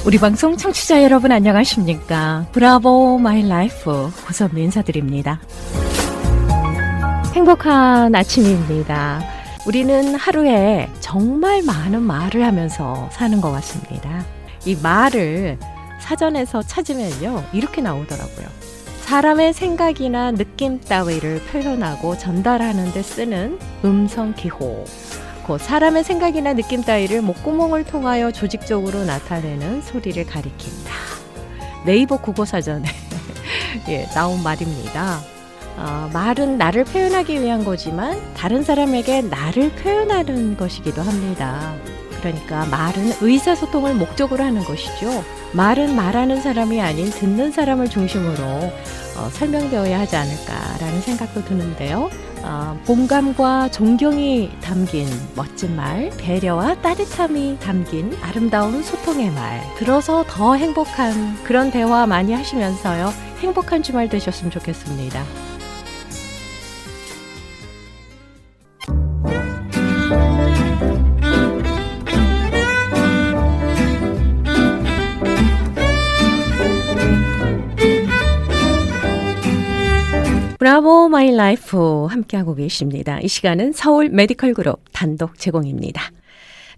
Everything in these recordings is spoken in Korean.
우리 방송 청취자 여러분 안녕하십니까? 브라보 마이 라이프 고선미 인사드립니다. 행복한 아침입니다. 우리는 하루에 정말 많은 말을 하면서 사는 것 같습니다. 이 말을 사전에서 찾으면요, 이렇게 나오더라고요. 사람의 생각이나 느낌 따위를 표현하고 전달하는 데 쓰는 음성기호. 사람의 생각이나 느낌 따위를 목구멍을 통하여 조직적으로 나타내는 소리를 가리킨다. 네이버 국어사전에 나온 말입니다. 말은 나를 표현하기 위한 거지만 다른 사람에게 나를 표현하는 것이기도 합니다. 그러니까 말은 의사소통을 목적으로 하는 것이죠. 말은 말하는 사람이 아닌 듣는 사람을 중심으로 설명되어야 하지 않을까라는 생각도 드는데요. 공감과 존경이 담긴 멋진 말, 배려와 따뜻함이 담긴 아름다운 소통의 말, 들어서 더 행복한 그런 대화 많이 하시면서요, 행복한 주말 되셨으면 좋겠습니다. 브라보 마이 라이프 함께하고 계십니다. 이 시간은 서울 메디컬 그룹 단독 제공입니다.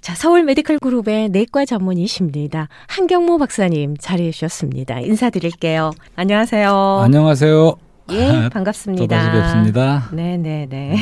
자, 서울 메디컬 그룹의 내과 전문의십니다. 한경모 박사님 자리해 주셨습니다. 인사드릴게요. 안녕하세요. 안녕하세요. 예, 반갑습니다. 또다시 뵙습니다. 네네네.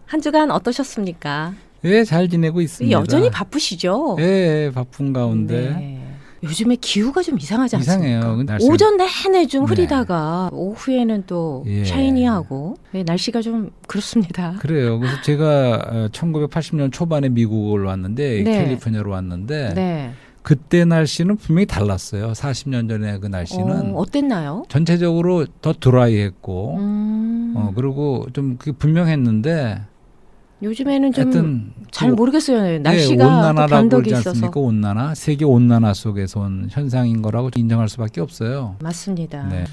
한 주간 어떠셨습니까? 예, 잘 지내고 있습니다. 여전히 바쁘시죠? 예, 바쁜 가운데. 네. 요즘에 기후가 좀 이상하지 않습니까? 이상해요. 오전 내내 좀 흐리다가 오후에는 또 예. 샤이니하고 날씨가 좀 그렇습니다. 그래요. 그래서 제가 1980년 초반에 미국을 왔는데 네. 캘리포니아로 왔는데 네. 그때 날씨는 분명히 달랐어요. 40년 전에 그 날씨는 어땠나요? 전체적으로 더 드라이했고 그리고 좀 그게 분명했는데 요즘에는 좀 하여튼 잘 모르겠어요. 날씨가 또 온난화라고 변덕이 그러지 있어서. 않습니까? 온난화, 세계 온난화 속에서 온 현상인 거라고 인정할 수밖에 없어요. 맞습니다. 네.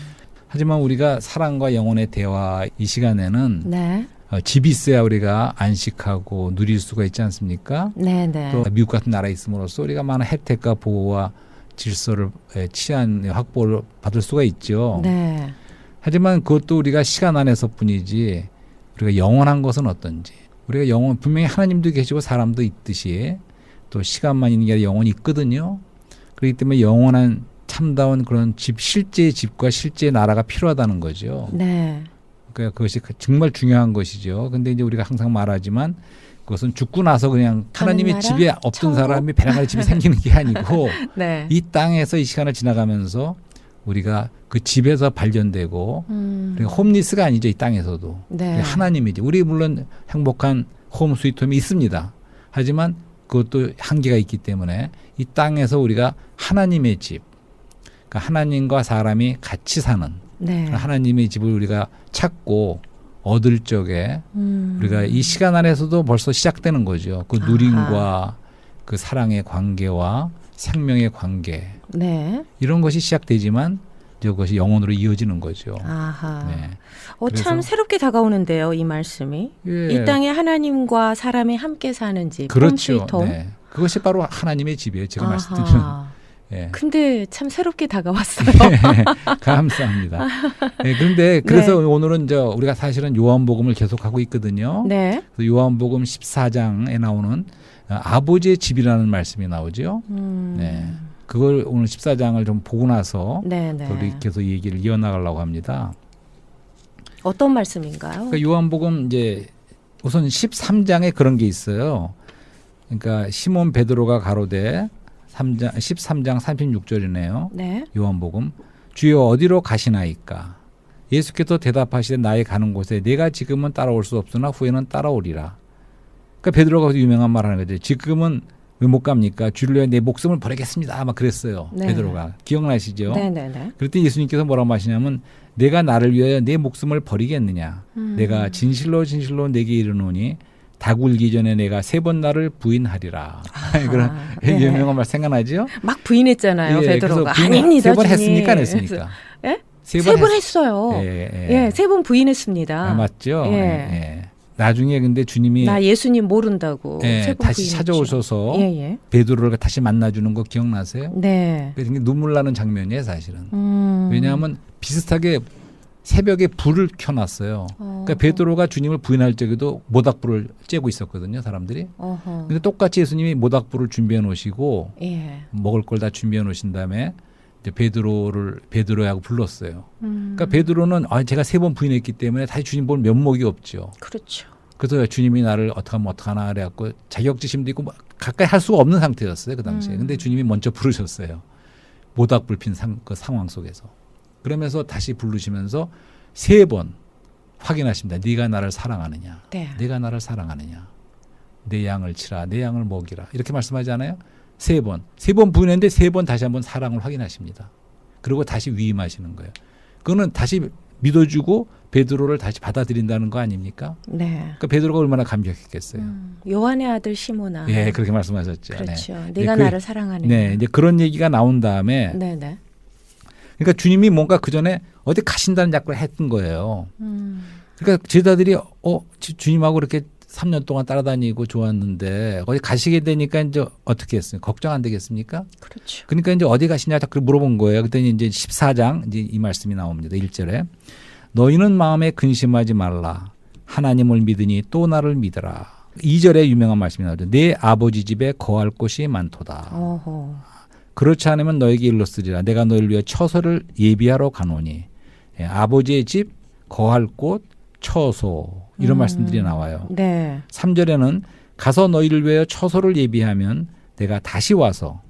하지만 우리가 사랑과 영혼의 대화 이 시간에는 네. 집이 있어야 우리가 안식하고 누릴 수가 있지 않습니까? 네네. 또 미국 같은 나라에 있음으로써 우리가 많은 혜택과 보호와 질서를 치안 확보를 받을 수가 있죠. 네. 하지만 그것도 우리가 시간 안에서뿐이지 우리가 영원한 것은 어떤지, 우리가 분명히 하나님도 계시고 사람도 있듯이 또 시간만 있는 게 아니라 영혼이 있거든요. 그렇기 때문에 영원한 참다운 그런 실제의 집과 실제의 나라가 필요하다는 거죠. 네. 그러니까 그것이 정말 중요한 것이죠. 근데 이제 우리가 항상 말하지만 그것은 죽고 나서 그냥 하나님의 나라? 집에 없던 천국? 사람이 베란다에 집이 생기는 게 아니고 네. 이 땅에서 이 시간을 지나가면서 우리가 그 집에서 발견되고 그러니까 홈리스가 아니죠. 이 땅에서도. 네. 하나님이지. 우리 물론 행복한 홈 스위트홈이 있습니다. 하지만 그것도 한계가 있기 때문에 이 땅에서 우리가 하나님의 집, 그러니까 하나님과 사람이 같이 사는 네. 하나님의 집을 우리가 찾고 얻을 적에 우리가 이 시간 안에서도 벌써 시작되는 거죠. 그 누림과 그 사랑의 관계와 생명의 관계. 네. 이런 것이 시작되지만 이것이 영혼으로 이어지는 거죠. 아하. 네. 참 그래서- 새롭게 다가오는데요, 이 말씀이. 예. 이 땅에 하나님과 사람이 함께 사는 집, 그렇죠. 홈스위트홈. 네. 그것이 바로 하나님의 집이에요. 제가 아하. 말씀드리는. 예. 근데 참 새롭게 다가왔어요. 감사합니다. 네, 그런데 그래서 오늘은 우리가 사실은 요한복음을 계속하고 있거든요. 네. 그래서 요한복음 14장에 나오는 아버지의 집이라는 말씀이 나오죠. 네. 그걸 오늘 14장을 좀 보고 나서 네, 또 우리 계속 얘기를 이어나가려고 합니다. 어떤 말씀인가요? 그러니까 요한복음 이제 우선 13장에 그런 게 있어요. 그러니까 시몬 베드로가 가로되 13장 36절이네요. 네. 요한복음 주여 어디로 가시나이까? 예수께서 대답하시되 나의 가는 곳에 내가 지금은 따라올 수 없으나 후에는 따라오리라. 그러니까 베드로가 유명한 말 하는 거죠. 지금은 왜 못 갑니까? 주를 위해 내 목숨을 버리겠습니다. 막 그랬어요. 네. 베드로가. 기억나시죠? 네네네. 그럴 때 예수님께서 뭐라고 하시냐면 내가 나를 위하여 내 목숨을 버리겠느냐. 내가 진실로 진실로 내게 이르노니 닭 울기 전에 내가 3번 나를 부인하리라. 그런 네. 유명한 말 생각나죠? 막 부인했잖아요, 베드로가. 아닙니다, 3번 주님. 했습니까? 안 했습니까? 예? 세 번 번 했어요. 예. 예, 3번 부인했습니다. 맞죠? 예. 예. 나중에 근데 주님이 나 예수님 모른다고 예, 세번 다시 부인했죠. 찾아오셔서 예. 베드로를 다시 만나주는 거 기억나세요? 네. 그게 눈물 나는 장면이에요, 사실은. 왜냐하면 비슷하게 새벽에 불을 켜놨어요. 그러니까 베드로가 주님을 부인할 적에도 모닥불을 쬐고 있었거든요, 사람들이. 근데 똑같이 예수님이 모닥불을 준비해 놓으시고 예. 먹을 걸 다 준비해 놓으신 다음에 이제 베드로하고 불렀어요. 그러니까 베드로는 제가 3번 부인했기 때문에 다시 주님 볼 면목이 없죠. 그렇죠. 그래서 주님이 나를 어떡하나 그래갖고 자격지심도 있고 가까이 할 수가 없는 상태였어요, 그 당시에. 근데 주님이 먼저 부르셨어요. 모닥불 핀 그 상황 속에서. 그러면서 다시 부르시면서 3번 확인하십니다. 네가 나를 사랑하느냐. 네. 네가 나를 사랑하느냐. 내 양을 치라. 내 양을 먹이라. 이렇게 말씀하지 않아요? 3번. 3번 부인했는데 3번 다시 한번 사랑을 확인하십니다. 그리고 다시 위임하시는 거예요. 그거는 다시 믿어주고 베드로를 다시 받아들인다는 거 아닙니까? 네. 그러니까 베드로가 얼마나 감격했겠어요. 요한의 아들 시몬아. 예, 그렇게 말씀하셨죠. 그렇죠. 네. 네가 그, 나를 사랑하느냐. 네, 이제 그런 얘기가 나온 다음에 네네. 그러니까 주님이 뭔가 그 전에 어디 가신다는 약속을 했던 거예요. 그러니까 제자들이 주님하고 이렇게 3년 동안 따라다니고 좋았는데 어디 가시게 되니까 이제 어떻게 했어요? 걱정 안 되겠습니까? 그렇죠. 그러니까 이제 어디 가시냐 자꾸 물어본 거예요. 그랬더니 이제 14장 이제 이 말씀이 나옵니다. 1절에 너희는 마음에 근심하지 말라. 하나님을 믿으니 또 나를 믿으라. 2절에 유명한 말씀이 나오죠. 내 아버지 집에 거할 곳이 많도다. 그렇지 않으면 너에게 일렀으리라. 내가 너희를 위해 처소를 예비하러 가노니. 예, 아버지의 집, 거할 곳, 처소 이런 말씀들이 나와요. 네. 3절에는 가서 너희를 위해 처소를 예비하면 내가 다시 와서.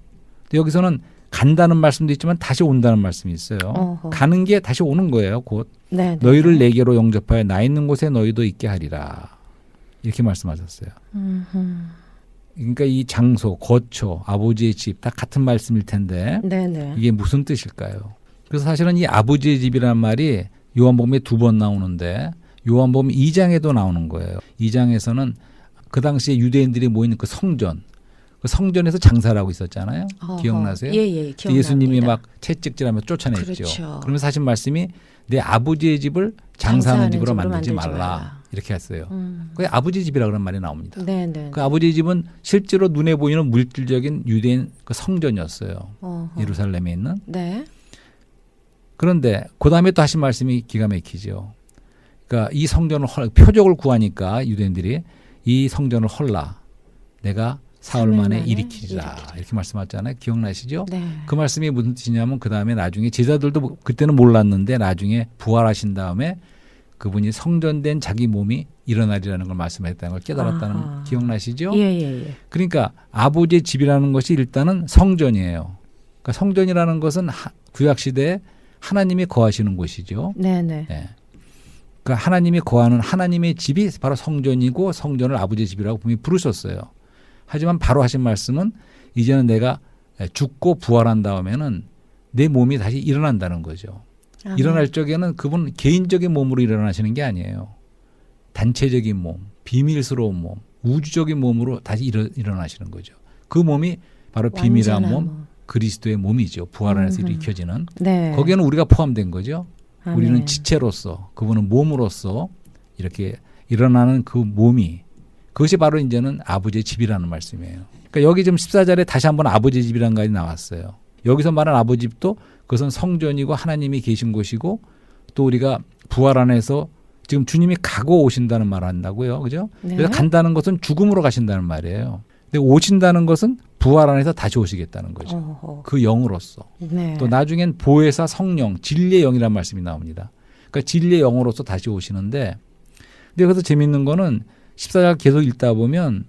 여기서는 간다는 말씀도 있지만 다시 온다는 말씀이 있어요. 가는 게 다시 오는 거예요. 곧 네. 너희를 내게로 영접하여 나 있는 곳에 너희도 있게 하리라. 이렇게 말씀하셨어요. 그러니까 이 장소, 거처, 아버지의 집 다 같은 말씀일 텐데 네네. 이게 무슨 뜻일까요? 그래서 사실은 이 아버지의 집이라는 말이 요한복음에 2번 나오는데 요한복음 2장에도 나오는 거예요. 2장에서는 그 당시에 유대인들이 모이는 그 성전, 그 성전에서 장사를 하고 있었잖아요. 기억나세요? 예, 기억납니다. 예수님이 막 채찍질하며 쫓아냈죠. 그렇죠. 그러면서 하신 말씀이 내 아버지의 집을 장사하는 집으로 만들지 말라. 이렇게 했어요. 그게 아버지 집이라 그런 말이 나옵니다. 네네. 그 아버지 집은 실제로 눈에 보이는 물질적인 유대인 그 성전이었어요. 예루살렘에 있는. 네. 그런데 그 다음에 또 하신 말씀이 기가 막히죠. 그러니까 이 성전을 표적을 구하니까 유대인들이 이 성전을 헐라. 내가 사흘 만에 일으키리라. 이렇게 말씀하셨잖아요. 기억나시죠? 네. 그 말씀이 무슨 뜻이냐면 그 다음에 나중에 제자들도 그때는 몰랐는데 나중에 부활하신 다음에 그분이 성전된 자기 몸이 일어나리라는 걸 말씀했다는 걸 깨달았다는 기억나시죠? 예. 그러니까 아버지의 집이라는 것이 일단은 성전이에요. 그러니까 성전이라는 것은 구약 시대에 하나님이 거하시는 곳이죠. 네네. 네. 그러니까 하나님이 거하는 하나님의 집이 바로 성전이고 성전을 아버지의 집이라고 분명히 부르셨어요. 하지만 바로 하신 말씀은 이제는 내가 죽고 부활한 다음에는 내 몸이 다시 일어난다는 거죠. 일어날 적에는 그분 개인적인 몸으로 일어나시는 게 아니에요. 단체적인 몸, 비밀스러운 몸, 우주적인 몸으로 다시 일어나시는 거죠. 그 몸이 바로 비밀한 몸, 그리스도의 몸이죠. 부활 안에서 일으켜지는. 네. 거기에는 우리가 포함된 거죠. 아멘. 우리는 지체로서, 그분은 몸으로서 이렇게 일어나는 그 몸이 그것이 바로 이제는 아버지의 집이라는 말씀이에요. 그러니까 여기 지금 14절에 다시 한번 아버지의 집이라는 것이 나왔어요. 여기서 말한 아버지 집도 그것은 성전이고 하나님이 계신 곳이고 또 우리가 부활 안에서 지금 주님이 가고 오신다는 말을 한다고요. 그죠? 네. 그래서 간다는 것은 죽음으로 가신다는 말이에요. 근데 오신다는 것은 부활 안에서 다시 오시겠다는 거죠. 그 영으로서. 네. 또 나중엔 보혜사 성령, 진리의 영이라는 말씀이 나옵니다. 그러니까 진리의 영으로서 다시 오시는데 근데 여기서 재밌는 거는 14절 계속 읽다 보면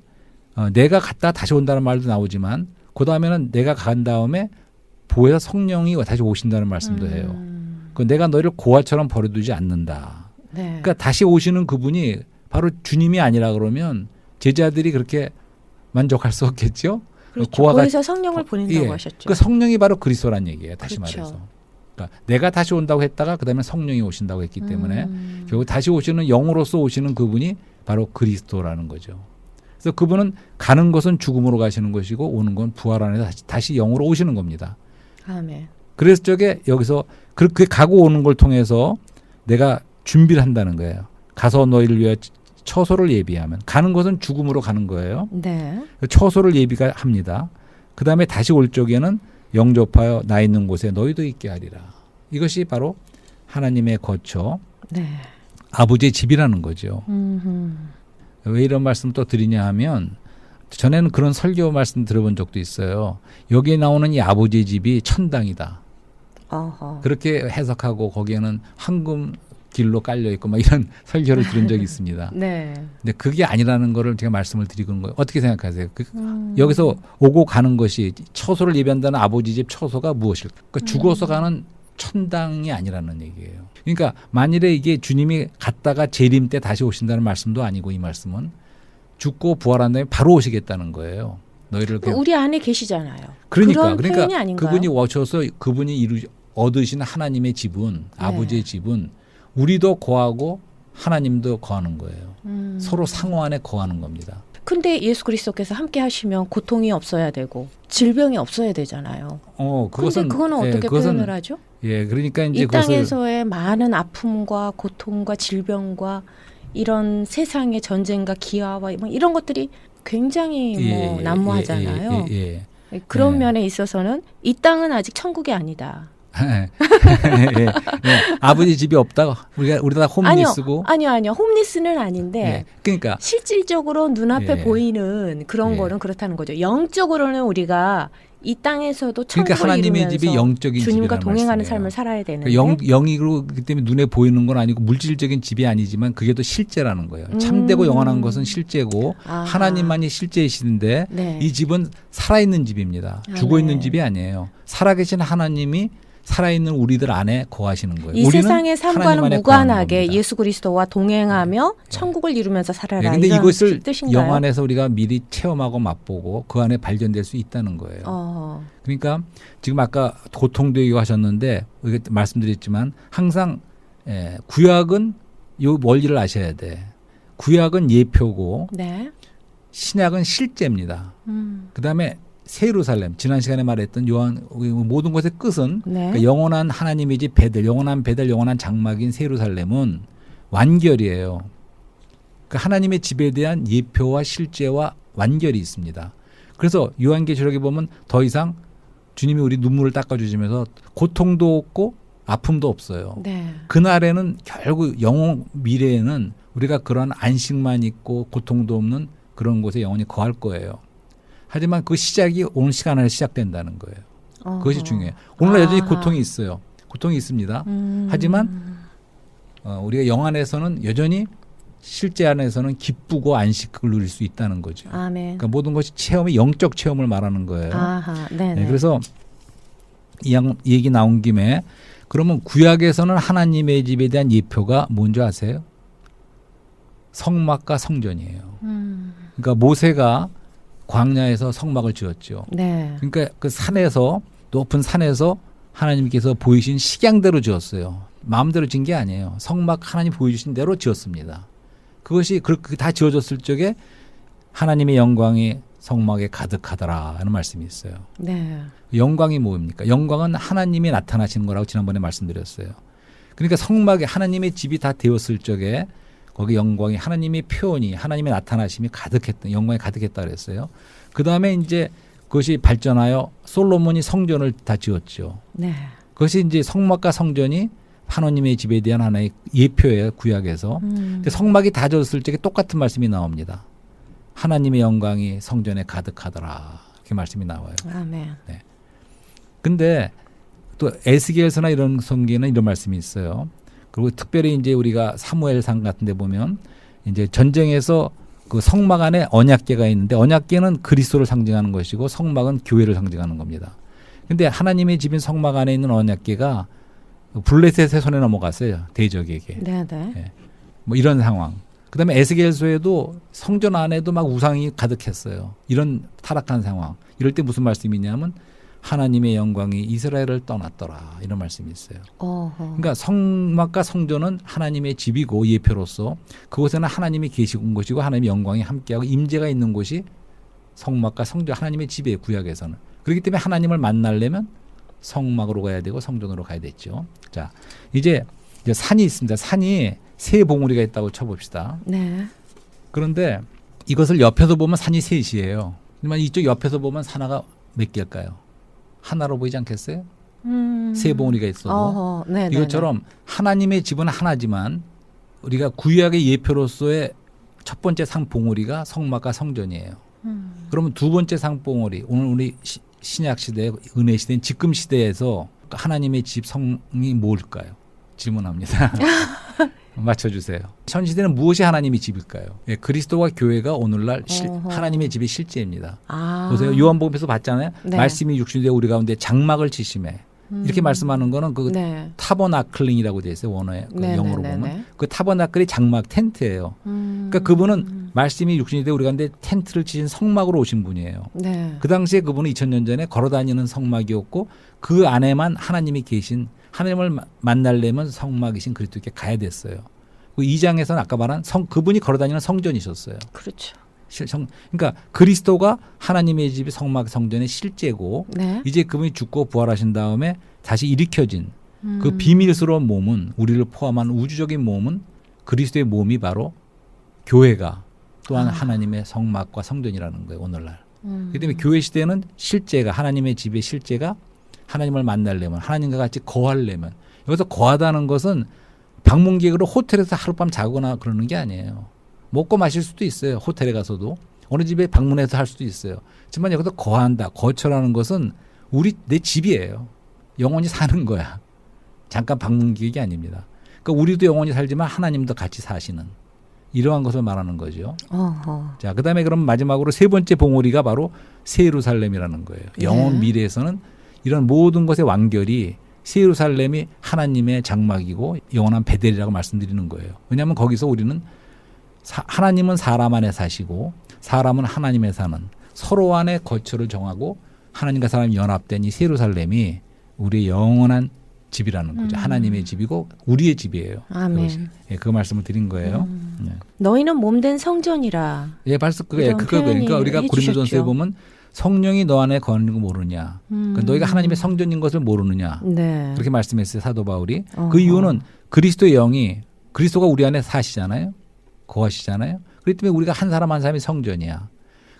내가 갔다 다시 온다는 말도 나오지만 그 다음에는 내가 간 다음에 보혜사 성령이 다시 오신다는 말씀도 해요. 그 내가 너희를 고아처럼 버려두지 않는다. 네. 그러니까 다시 오시는 그분이 바로 주님이 아니라 그러면 제자들이 그렇게 만족할 수 없겠죠. 그렇죠. 고아가 거기서 성령을 보낸다고 하셨죠. 그 성령이 바로 그리스도란 얘기예요. 다시 그렇죠. 말해서. 그러니까 내가 다시 온다고 했다가 그다음에 성령이 오신다고 했기 때문에 결국 다시 오시는 영으로서 오시는 그분이 바로 그리스도라는 거죠. 그래서 그분은 가는 것은 죽음으로 가시는 것이고 오는 건 부활 안에서 다시 영으로 오시는 겁니다. 아멘. 그래서 저게 여기서 그렇게 가고 오는 걸 통해서 내가 준비를 한다는 거예요. 가서 너희를 위해 처소를 예비하면 가는 것은 죽음으로 가는 거예요. 네. 처소를 예비가 합니다. 그 다음에 다시 올 적에는 영접하여 나 있는 곳에 너희도 있게 하리라. 이것이 바로 하나님의 거처, 네. 아버지의 집이라는 거죠. 왜 이런 말씀 또 드리냐 하면 전에는 그런 설교 말씀 들어본 적도 있어요. 여기에 나오는 이 아버지의 집이 천당이다. 어허. 그렇게 해석하고 거기에는 황금 길로 깔려 있고 막 이런 설교를 들은 적이 있습니다. 네. 근데 그게 아니라는 거를 제가 말씀을 드리는 거예요. 어떻게 생각하세요? 여기서 오고 가는 것이 처소를 예비한다는 아버지 집 처소가 무엇일까? 그러니까 죽어서 가는 천당이 아니라는 얘기예요. 그러니까 만일에 이게 주님이 갔다가 재림 때 다시 오신다는 말씀도 아니고 이 말씀은 죽고 부활한 다음에 바로 오시겠다는 거예요. 너희를 그냥 우리 안에 계시잖아요. 그러니까 그런 표현이 아닌가요? 그분이 오셔서 그분이 얻으신 하나님의 집은 아버지의 집은 우리도 거하고 하나님도 거하는 거예요. 서로 상호 안에 거하는 겁니다. 근데 예수 그리스도께서 함께 하시면 고통이 없어야 되고 질병이 없어야 되잖아요. 그것은 그거는 어떻게 표현을 하죠? 예, 그러니까 이제 이 땅에서의 많은 아픔과 고통과 질병과 이런 세상의 전쟁과 기아와 뭐 이런 것들이 굉장히 난무하잖아요. 그런 면에 있어서는 이 땅은 아직 천국이 아니다. 아버지 집이 없다고 우리 다 홈리스고 아니요 홈리스는 아닌데 그러니까 실질적으로 눈앞에 보이는 그런 거는 그렇다는 거죠. 영적으로는 우리가 이 땅에서도 천국을 그러니까 하나님의 이루면서 집이 영적인 주님과 동행하는 말씀이에요. 삶을 살아야 되는데 영이고 그렇기 때문에 눈에 보이는 건 아니고 물질적인 집이 아니지만 그게 또 실제라는 거예요. 참되고 영원한 것은 실제고 하나님만이 실제이시는데 이 집은 살아있는 집입니다. 죽어있는 집이 아니에요. 살아계신 하나님이 살아있는 우리들 안에 거하시는 거예요. 이 우리는 세상의 삶과는 하나님 안에 무관하게 거하는 예수 그리스도와 동행하며 천국을 이루면서 살아라. 그런데 이런 이것을 뜻인가요? 영 안에서 우리가 미리 체험하고 맛보고 그 안에 발견될 수 있다는 거예요. 그러니까 지금 아까 고통도 얘기하셨는데 말씀드렸지만 항상 구약은 요 원리를 아셔야 돼. 구약은 예표고 신약은 실제입니다. 그다음에 새 예루살렘 지난 시간에 말했던 요한 모든 것의 끝은 그러니까 영원한 하나님의 집 베들 영원한 베들 영원한 장막인 새 예루살렘은 완결이에요. 그러니까 하나님의 집에 대한 예표와 실제와 완결이 있습니다. 그래서 요한계시록에 보면 더 이상 주님이 우리 눈물을 닦아주시면서 고통도 없고 아픔도 없어요. 그날에는 결국 영원 미래에는 우리가 그런 안식만 있고 고통도 없는 그런 곳에 영원히 거할 거예요. 하지만 그 시작이 오늘 시간 안에 시작된다는 거예요. 그것이 중요해요. 오늘 여전히 고통이 있어요. 고통이 있습니다. 하지만 우리가 영 안에서는 여전히 실제 안에서는 기쁘고 안식을 누릴 수 있다는 거죠. 그러니까 모든 것이 체험이 영적 체험을 말하는 거예요. 그래서 이 얘기 나온 김에 그러면 구약에서는 하나님의 집에 대한 예표가 뭔지 아세요? 성막과 성전이에요. 그러니까 모세가 광야에서 성막을 지었죠. 그러니까 그 산에서 높은 산에서 하나님께서 보이신 식양대로 지었어요. 마음대로 지은 게 아니에요. 성막 하나님 보여주신 대로 지었습니다. 그것이 그렇게 다 지어졌을 적에 하나님의 영광이 성막에 가득하더라 하는 말씀이 있어요. 영광이 뭡니까? 영광은 하나님이 나타나시는 거라고 지난번에 말씀드렸어요. 그러니까 성막에 하나님의 집이 다 되었을 적에 거기 영광이 하나님의 표현이 하나님의 나타나심이 가득했던 영광이 가득했다 그랬어요. 그 다음에 이제 그것이 발전하여 솔로몬이 성전을 다 지었죠. 그것이 이제 성막과 성전이 하나님의 집에 대한 하나의 예표예요. 구약에서. 근데 성막이 다 지었을 적에 똑같은 말씀이 나옵니다. 하나님의 영광이 성전에 가득하더라. 이렇게 말씀이 나와요. 근데 또 에스겔서나 이런 성경에는 이런 말씀이 있어요. 그리고 특별히 이제 우리가 사무엘상 같은 데 보면 이제 전쟁에서 그 성막 안에 언약궤가 있는데 언약궤는 그리스도를 상징하는 것이고 성막은 교회를 상징하는 겁니다. 근데 하나님의 집인 성막 안에 있는 언약궤가 블레셋의 손에 넘어갔어요. 대적에게. 뭐 이런 상황. 그다음에 에스겔서에도 성전 안에도 막 우상이 가득했어요. 이런 타락한 상황. 이럴 때 무슨 말씀이냐면 하나님의 영광이 이스라엘을 떠났더라. 이런 말씀이 있어요. 그러니까 성막과 성전은 하나님의 집이고 예표로서 그곳에는 하나님이 계시는 곳이고 하나님의 영광이 함께하고 임재가 있는 곳이 성막과 성전 하나님의 집이에요. 구약에서는. 그렇기 때문에 하나님을 만나려면 성막으로 가야 되고 성전으로 가야 됐죠. 자, 이제 산이 있습니다. 산이 세 봉우리가 있다고 쳐봅시다. 그런데 이것을 옆에서 보면 산이 셋이에요. 하지만 이쪽 옆에서 보면 산하가 몇 개일까요? 하나로 보이지 않겠어요? 세 봉우리가 있어도. 네네네. 이것처럼 하나님의 집은 하나지만 우리가 구약의 예표로서의 첫 번째 상봉우리가 성막과 성전이에요. 그러면 두 번째 상봉우리, 오늘 우리 신약 시대, 은혜 시대인 지금 시대에서 하나님의 집 성이 뭘까요? 질문합니다. 맞춰주세요. 현 시대는 무엇이 하나님의 집일까요? 예, 그리스도와 교회가 오늘날 하나님의 집의 실제입니다. 보세요. 요한복음에서 봤잖아요. 네. 말씀이 육신이 되어 우리 가운데 장막을 치심해. 이렇게 말씀하는 거는 그 네. 타버나클링이라고 되어 있어요. 원어에 그 네, 영어로 네, 네, 보면 네. 그 타버나클이 장막 텐트예요. 그러니까 그분은 말씀이 육신이 되어 우리 가운데 텐트를 치신 성막으로 오신 분이에요. 네. 그 당시에 그분은 2000년 전에 걸어다니는 성막이었고 그 안에만 하나님이 계신 하나님을 만나려면 성막이신 그리스도께 가야 됐어요. 그 2장에서는 아까 말한 그분이 걸어다니는 성전이셨어요. 그렇죠. 그러니까 그리스도가 하나님의 집이 성막 성전의 실제고 네. 이제 그분이 죽고 부활하신 다음에 다시 일으켜진 그 비밀스러운 몸은 우리를 포함한 우주적인 몸은 그리스도의 몸이 바로 교회가 또한 하나님의 성막과 성전이라는 거예요. 오늘날. 그렇기 때문에 교회 시대는 실제가 하나님의 집의 실제가 하나님을 만나려면 하나님과 같이 거하려면 여기서 거하다는 것은 방문객으로 호텔에서 하룻밤 자거나 그러는 게 아니에요. 먹고 마실 수도 있어요. 호텔에 가서도. 어느 집에 방문해서 할 수도 있어요. 하지만 여기서 거한다. 거처라는 것은 내 집이에요. 영원히 사는 거야. 잠깐 방문객이 아닙니다. 그러니까 우리도 영원히 살지만 하나님도 같이 사시는 이러한 것을 말하는 거죠. 자, 그다음에 그럼 마지막으로 세 번째 봉우리가 바로 새 예루살렘이라는 거예요. 영원 미래에서는 이런 모든 것의 완결이 새 예루살렘이 하나님의 장막이고 영원한 베델이라고 말씀드리는 거예요. 왜냐하면 거기서 우리는 하나님은 사람 안에 사시고 사람은 하나님에 사는 서로 안에 거처를 정하고 하나님과 사람이 연합된 이 새 예루살렘이 우리의 영원한 집이라는 거죠. 하나님의 집이고 우리의 집이에요. 아멘. 예, 그 말씀을 드린 거예요. 너희는 몸된 성전이라. 예, 벌써 그거예요. 그러니까 우리가 고린도전서에 보면 성령이 너 안에 거하는 거 모르냐. 그러니까 너희가 하나님의 성전인 것을 모르느냐. 네. 그렇게 말씀했어요. 사도 바울이. 그 이유는 그리스도의 영이 그리스도가 우리 안에 사시잖아요. 거하시잖아요. 그렇기 때문에 우리가 한 사람 한 사람이 성전이야.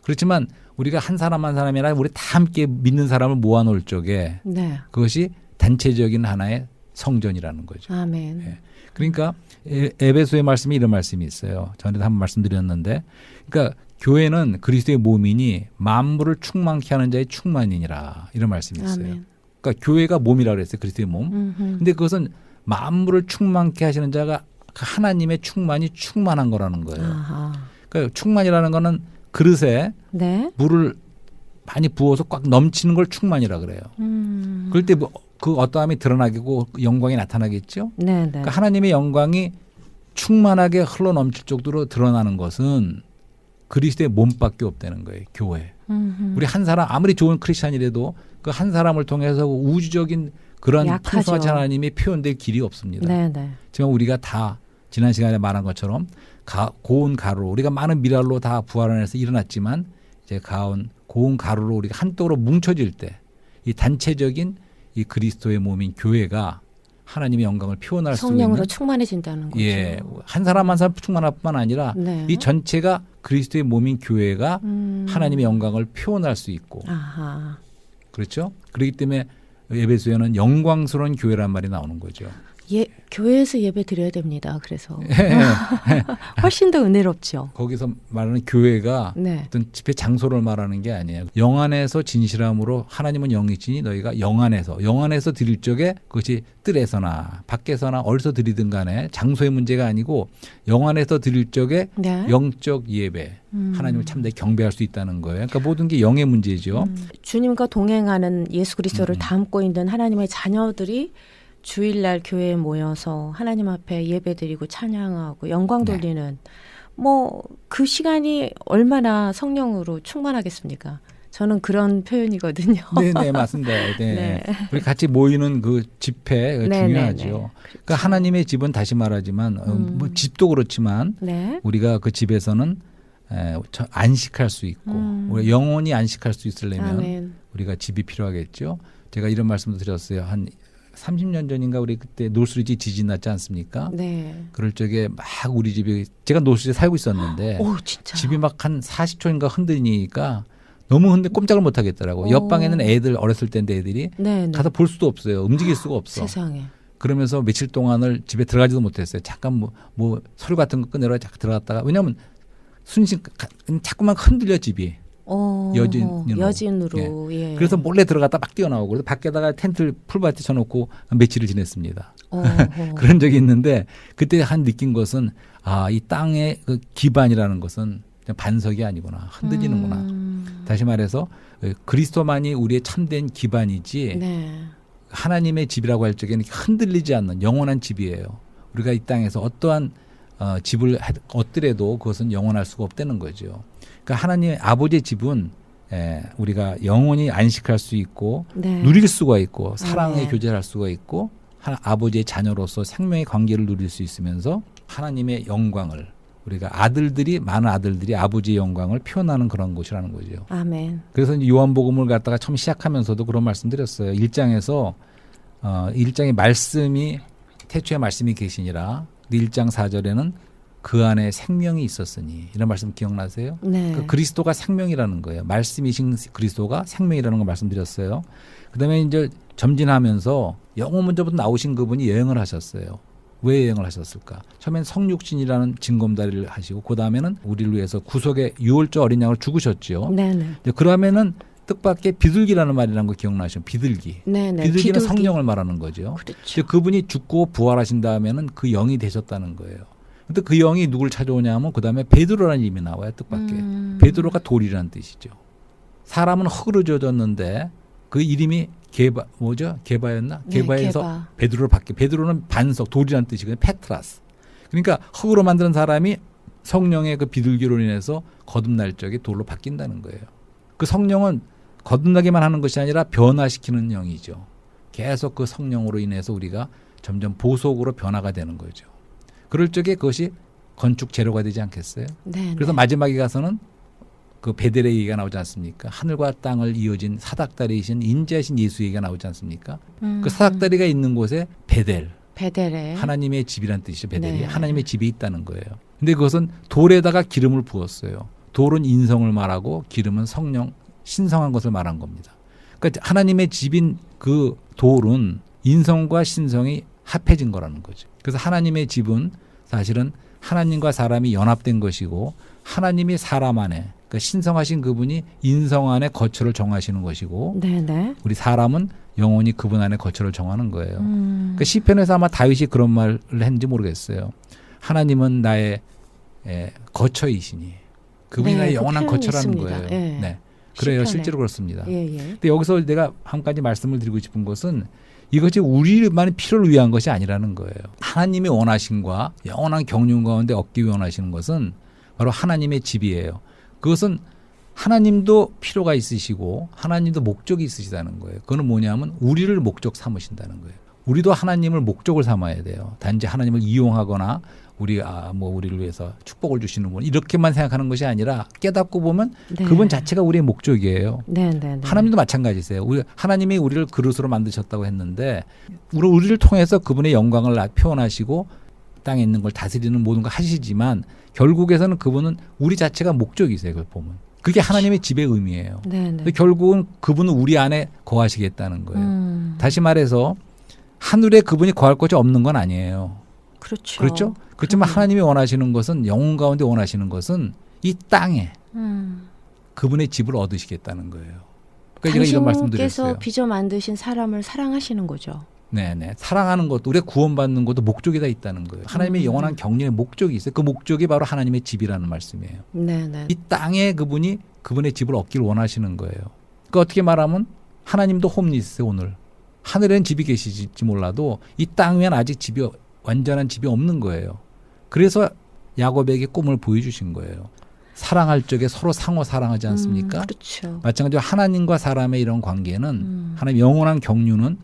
그렇지만 우리가 한 사람 한 사람이 아니라 우리 다 함께 믿는 사람을 모아놓을 적에 네. 그것이 단체적인 하나의 성전이라는 거죠. 아멘. 예. 그러니까 에베소의 말씀이 이런 말씀이 있어요. 전에도 한번 말씀드렸는데 그러니까 교회는 그리스도의 몸이니 만물을 충만케 하는 자의 충만이니라 이런 말씀이 있어요. 아멘. 그러니까 교회가 몸이라고 그랬어요. 그리스도의 몸. 근데 그것은 만물을 충만케 하시는 자가 하나님의 충만이 충만한 거라는 거예요. 아하. 그러니까 충만이라는 거는 그릇에 네. 물을 많이 부어서 꽉 넘치는 걸 충만이라 그래요. 그럴 때 그 어떠함이 드러나고 영광이 나타나겠죠. 네, 네. 그러니까 하나님의 영광이 충만하게 흘러 넘칠 정도로 드러나는 것은 그리스도의 몸밖에 없다는 거예요. 교회. 우리 한 사람 아무리 좋은 크리스찬이라도 그 한 사람을 통해서 우주적인 그런 약하죠. 풍성하신 하나님이 표현될 길이 없습니다. 네, 네. 지금 우리가 다 지난 시간에 말한 것처럼 고운 가루로 우리가 많은 미랄로 다 부활해서 일어났지만 이제 고운 가루로 우리가 한쪽으로 뭉쳐질 때 이 단체적인 이 그리스도의 몸인 교회가 하나님의 영광을 표현할 수 있는 성령으로 충만해진다는 거죠. 예, 한 사람 한 사람 충만할 뿐만 아니라 네. 이 전체가 그리스도의 몸인 교회가 하나님의 영광을 표현할 수 있고 아하. 그렇죠? 그렇기 때문에 에베소에는 영광스러운 교회란 말이 나오는 거죠. 교회에서 예배 드려야 됩니다. 그래서 예. 훨씬 더 은혜롭죠. 거기서 말하는 교회가 네. 어떤 집회 장소를 말하는 게 아니에요. 영 안에서 진실함으로 하나님은 영이시니 너희가 영 안에서 드릴 적에 그것이 뜰에서나 밖에서나 어디서 드리든 간에 장소의 문제가 아니고 영 안에서 드릴 적에 네. 영적 예배 하나님을 참되게 경배할 수 있다는 거예요. 그러니까 모든 게 영의 문제죠. 주님과 동행하는 예수 그리스도를 담고 있는 하나님의 자녀들이 주일날 교회에 모여서 하나님 앞에 예배드리고 찬양하고 영광 돌리는 뭐 그 시간이 얼마나 성령으로 충만하겠습니까? 저는 그런 표현이거든요. 네, 맞습니다. 네. 네. 우리 같이 모이는 그 집회 네, 중요하죠. 네, 네. 그러니까 하나님의 집은 다시 말하지만 뭐 집도 그렇지만 네. 우리가 그 집에서는 안식할 수 있고 우리가 영원히 안식할 수 있으려면 아멘. 우리가 집이 필요하겠죠. 제가 이런 말씀도 드렸어요. 한 30년 전인가 우리 그때 노스리지 지진 났지 않습니까? 네. 그럴 적에 막 우리 집이 제가 노스리지에 살고 있었는데 오, 진짜. 집이 막 한 40초인가 흔들리니까 너무 꼼짝을 못 하겠더라고. 옆방에는 애들 어렸을 때인데 애들이 네, 네. 가서 볼 수도 없어요. 움직일 수가 없어. 세상에. 그러면서 며칠 동안을 집에 들어가지도 못했어요. 잠깐 뭐 서류 같은 거 꺼내러 잠깐 들어갔다가 왜냐하면 자꾸만 흔들려 집이. 여진으로. 예. 그래서 몰래 들어갔다 막 뛰어나오고 그래서 밖에다가 텐트를 풀밭에 쳐놓고 며칠을 지냈습니다. 그런 적이 있는데 그때 한 느낀 것은 이 땅의 그 기반이라는 것은 그냥 반석이 아니구나. 흔들리는구나. 다시 말해서 그리스도만이 우리의 참된 기반이지 네. 하나님의 집이라고 할 적에는 흔들리지 않는 영원한 집이에요. 우리가 이 땅에서 어떠한 집을 얻더라도 그것은 영원할 수가 없다는 거죠. 그러니까 하나님의 아버지의 집은 우리가 영원히 안식할 수 있고 네. 누릴 수가 있고 사랑의 네. 교제를 할 수가 있고 아버지의 자녀로서 생명의 관계를 누릴 수 있으면서 하나님의 영광을 우리가 많은 아들들이 아버지의 영광을 표현하는 그런 곳이라는 거죠. 아멘. 그래서 이제 요한복음을 갖다가 처음 시작하면서도 그런 말씀드렸어요. 1장에서 1장의 말씀이 태초에 말씀이 계시니라. 1장 4절에는 그 안에 생명이 있었으니 이런 말씀 기억나세요? 네. 그 그리스도가 생명이라는 거예요. 말씀이신 그리스도가 생명이라는 걸 말씀드렸어요. 그다음에 이제 점진하면서 영원 먼저부터 나오신 그분이 여행을 하셨어요. 왜 여행을 하셨을까? 처음엔 성육신이라는 징검다리를 하시고 그다음에는 우리를 위해서 구속의 유월절 어린 양을 죽으셨죠. 네네. 그러면은 뜻밖의 비둘기라는 말이라는 거 기억나시죠? 비둘기. 네네. 비둘기는 성령을 말하는 거죠. 그렇죠. 그분이 죽고 부활하신 다음에는 그 영이 되셨다는 거예요. 근데 그 영이 누굴 찾아오냐면 그다음에 베드로라는 이름이 나와요. 뜻밖의. 베드로가 돌이라는 뜻이죠. 사람은 흙으로 지어졌는데 그 이름이 게바였나? 네, 게바에서 게바. 베드로로 바뀌어. 베드로는 반석, 돌이라는 뜻이거든요. 페트라스. 그러니까 흙으로 만드는 사람이 성령의 그 비둘기로 인해서 거듭날 적에 돌로 바뀐다는 거예요. 그 성령은 거듭나기만 하는 것이 아니라 변화시키는 영이죠. 계속 그 성령으로 인해서 우리가 점점 보석으로 변화가 되는 거죠. 그럴 적에 그것이 건축 재료가 되지 않겠어요? 네. 그래서 마지막에 가서는 그 베델의 얘기가 나오지 않습니까? 하늘과 땅을 이어진 사닥다리이신 인자이신 예수 얘기가 나오지 않습니까? 그 사닥다리가 있는 곳에 베델에 하나님의 집이란 뜻이죠. 베델이 네. 하나님의 집이 있다는 거예요. 근데 그것은 돌에다가 기름을 부었어요. 돌은 인성을 말하고 기름은 성령, 신성한 것을 말한 겁니다. 그러니까 하나님의 집인 그 돌은 인성과 신성이 합해진 거라는 거죠. 그래서 하나님의 집은 사실은 하나님과 사람이 연합된 것이고 하나님이 사람 안에 그러니까 신성하신 그분이 인성 안에 거처를 정하시는 것이고 네네. 우리 사람은 영원히 그분 안에 거처를 정하는 거예요. 그러니까 시편에서 아마 다윗이 그런 말을 했는지 모르겠어요. 하나님은 나의 거처이시니 그분이 네, 나의 그 영원한 표현이 거처라는 있습니다. 거예요. 예. 네. 그래요. 시편에. 실제로 그렇습니다. 예. 근데 여기서 내가 한 가지 말씀을 드리고 싶은 것은 이것이 우리만의 필요를 위한 것이 아니라는 거예요. 하나님의 원하심과 영원한 경륜 가운데 얻기 위해 원하시는 것은 바로 하나님의 집이에요. 그것은 하나님도 필요가 있으시고 하나님도 목적이 있으시다는 거예요. 그거는 뭐냐면 우리를 목적 삼으신다는 거예요. 우리도 하나님을 목적을 삼아야 돼요. 단지 하나님을 이용하거나 우리를 위해서 축복을 주시는 분 이렇게만 생각하는 것이 아니라 깨닫고 보면 네. 그분 자체가 우리의 목적이에요. 네네. 하나님도 마찬가지세요. 하나님이 우리를 그릇으로 만드셨다고 했는데 우리를 통해서 그분의 영광을 표현하시고 땅에 있는 걸 다스리는 모든 걸 하시지만 결국에서는 그분은 우리 자체가 목적이세요. 그걸 보면. 그게 하나님의 집의 의미예요. 네네. 결국은 그분은 우리 안에 거하시겠다는 거예요. 다시 말해서 하늘에 그분이 거할 곳이 없는 건 아니에요. 그렇죠. 그렇죠? 그렇지만 하나님이 원하시는 것은 영혼 가운데 원하시는 것은 이 땅에 그분의 집을 얻으시겠다는 거예요. 그러니까 제가 이런 말씀드렸어요. 당신께서 빚어 만드신 사람을 사랑하시는 거죠. 네네. 사랑하는 것도 우리가 구원받는 것도 목적이 다 있다는 거예요. 하나님의 영원한 경륜의 목적이 있어요. 그 목적이 바로 하나님의 집이라는 말씀이에요. 네네. 이 땅에 그분이 그분의 집을 얻기를 원하시는 거예요. 그러니까 어떻게 말하면 하나님도 홈리스 오늘. 하늘에는 집이 계시지 몰라도 이 땅 위엔 아직 완전한 집이 없는 거예요. 그래서 야곱에게 꿈을 보여주신 거예요. 사랑할 적에 서로 상호 사랑하지 않습니까? 그렇죠. 마찬가지로 하나님과 사람의 이런 관계는 하나님 영원한 경륜은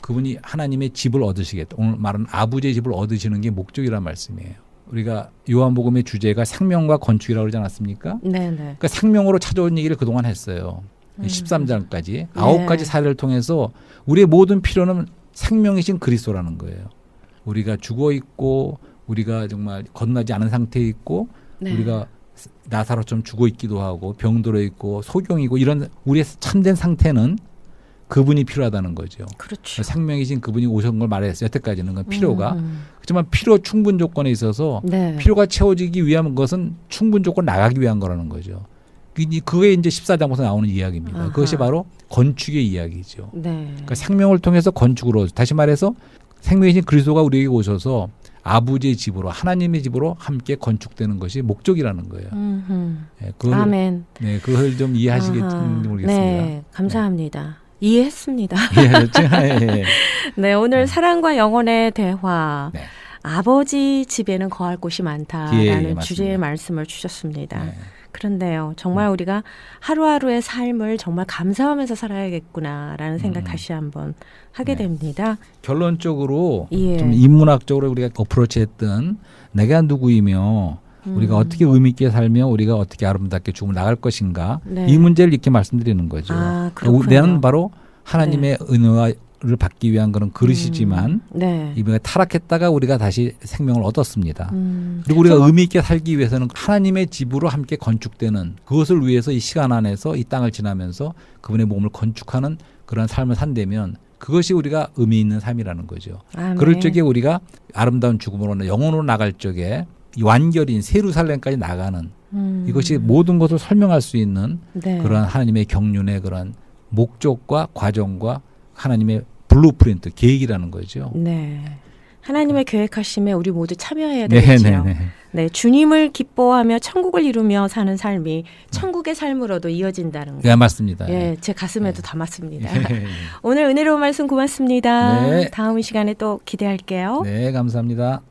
그분이 하나님의 집을 얻으시겠다. 오늘 말은 아버지의 집을 얻으시는 게 목적이란 말씀이에요. 우리가 요한복음의 주제가 생명과 건축이라고 그러지 않았습니까? 네네. 그러니까 생명으로 찾아온 얘기를 그동안 했어요. 13장까지 9가지 사례를 통해서 우리의 모든 필요는 생명이신 그리스도라는 거예요. 우리가 죽어 있고 우리가 정말 건너지 않은 상태에 있고 네. 우리가 나사로처럼 죽어 있기도 하고 병들어 있고 소경이고 이런 우리의 참된 상태는 그분이 필요하다는 거죠. 그렇죠. 생명이신 그분이 오신 걸 말했어요. 여태까지는 그 필요가. 하지만 필요 충분 조건에 있어서 네. 필요가 채워지기 위한 것은 충분 조건 나가기 위한 거라는 거죠. 그게 이제 14장부터 나오는 이야기입니다. 아하. 그것이 바로 건축의 이야기죠. 네. 그러니까 생명을 통해서 건축으로 다시 말해서 생명이신 그리스도가 우리에게 오셔서 아버지의 집으로 하나님의 집으로 함께 건축되는 것이 목적이라는 거예요. 네, 아멘. 네, 그걸 좀 이해하시겠는지 아하. 모르겠습니다. 네, 감사합니다. 이해했습니다. 예. 네, 오늘 사랑과 영혼의 대화. 네. 아버지 집에는 거할 곳이 많다라는 예, 맞습니다. 주제의 말씀을 주셨습니다. 네. 그런데요, 정말 우리가 하루하루의 삶을 정말 감사하면서 살아야겠구나라는 생각 다시 한번 하게 네. 됩니다. 결론적으로 예. 좀 인문학적으로 우리가 어프로치했던 내가 누구이며 우리가 어떻게 의미 있게 살며 우리가 어떻게 아름답게 죽음을 나갈 것인가 네. 이 문제를 이렇게 말씀드리는 거죠. 아, 그렇군요. 나는 바로 하나님의 은혜를 받기 위한 그런 그릇이지만 네. 이번에 타락했다가 우리가 다시 생명을 얻었습니다. 그리고 우리가 의미 있게 살기 위해서는 하나님의 집으로 함께 건축되는 그것을 위해서 이 시간 안에서 이 땅을 지나면서 그분의 몸을 건축하는 그런 삶을 산다면 그것이 우리가 의미 있는 삶이라는 거죠. 아멘. 그럴 적에 우리가 아름다운 죽음으로 영혼으로 나갈 적에 이 완결인 예루살렘까지 나가는 이것이 모든 것을 설명할 수 있는 네. 그런 하나님의 경륜의 그런 목적과 과정과 하나님의 블루프린트 계획이라는 거죠. 네. 하나님의 계획하심에 우리 모두 참여해야 되겠죠. 네, 주님을 기뻐하며 천국을 이루며 사는 삶이 천국의 삶으로도 이어진다는 거. 네, 맞습니다. 예, 제 가슴에도 담았습니다. 오늘 은혜로운 말씀 고맙습니다. 네. 다음 시간에 또 기대할게요. 네, 감사합니다.